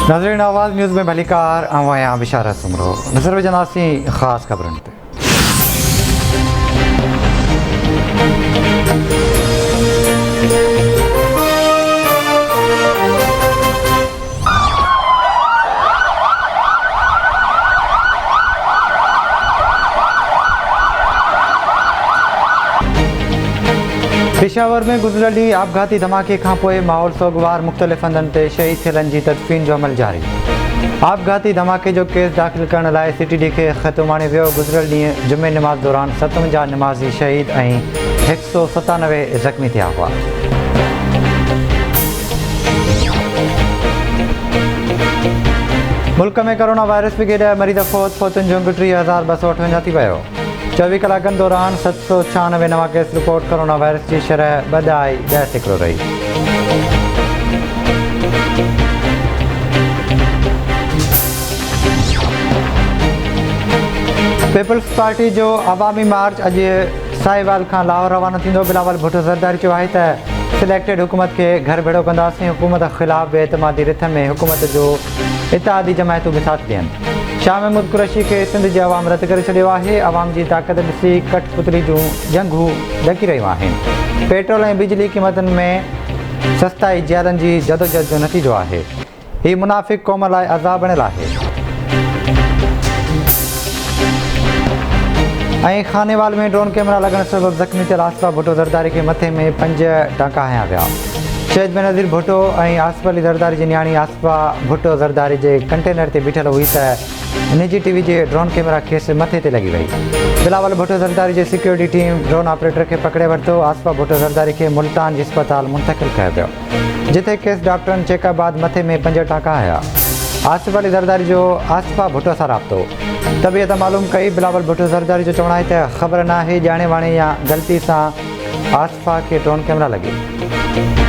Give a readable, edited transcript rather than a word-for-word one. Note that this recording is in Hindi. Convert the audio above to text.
नाज़रीन आवाज़ न्यूज़ में भलीकार आवाया बिशारा सुमरो नजर जनासी ख़ास खबरन पे पेशावर में गुज़िरयलु आपघाती धमाके खां पोइ माहौल सोगवार मुख़्तलिफ़ हंधनि ते शहीद थियलनि जी तदफ़ीन जो अमल जारी। आपघाती धमाके जो केस दाख़िल करण लाइ CTD खे ख़त माणे वियो। गुज़िरियल ॾींहुं जुमे नमाज़ दौरान 57 नमाज़ी शहीद ऐं 197 ज़ख़्मी थिया हुआ। मुल्क में कोरोना वायरस में केॾा मरीज़ फौतुनि जो अंग 30,258 थी वियो। 24 कलाकनि दौरान 796 नवां केस रिपोर्ट। कोरोना वायरस की शरह 2.10% रही। पीपल्स पार्टी जो अवामी मार्च अज साहिवाल खां लाहौर रवानो थींदो। बिलावल भुट्टो ज़रदारी चयो आहे त सिलेक्टेड हुकूमत के घर भेड़ो कंदासीं। हुकूमत ख़िलाफ़ बेएतमादी रिथ में हुकूमत जो इत्तेहादी जमायतूं भी साथ ॾियनि। शाह महमूद कुरैशी के सिंध जी आवाम रद्द करे छॾियो आहे। आवाम जी ताक़त ॾिसी कठपुतली जूं जंगूं ॾकी रहियूं आहिनि। पेट्रोल ऐं बिजली क़ीमतनि में सस्ताई जियादनि जी जदोजहद जो नतीजो आहे। हीउ मुनाफ़िक़ क़ौम लाइ अज़ाब बणियल आहे। ऐं खानेवाल में ड्रोन कैमरा लॻण सबबि ज़ख़्मी थियल आसिफ़ा भुट्टो ज़रदारी के मथे में 5 टांका हयां विया। शहीद बेनज़ीर भुट्टो ऐं आसिफ़ अली ज़रदारी जी न्याणी आसिफ़ा भुट्टो ज़रदारी जे कंटेनर ते बीठल हुई त निजी TV जे ड्रोन कैमरा खेसि मथे ते लॻी वई। बिलावल भुट्टो ज़रदारी जे सिक्योरिटी टीम ड्रोन ऑपरेटर खे पकड़े वरितो। आसिफ़ा भुट्टो ज़रदारी खे मुल्तान जी अस्पताल मुंतक़िल कयो वियो, जिथे खेसि डॉक्टरनि चेकअप बाद मथे में 5 टांका हया। आसिफ़ अली ज़रदारी जो आसिफ़ा भुट्टो सां राब्तो तबियत मालूम कई। बिलावल भुट्टो ज़रदारी जो चवणु आहे त ख़बर न आहे ॼाणे वाणे या ग़लती सां आसिफ़ा खे ड्रोन कैमरा लॻी।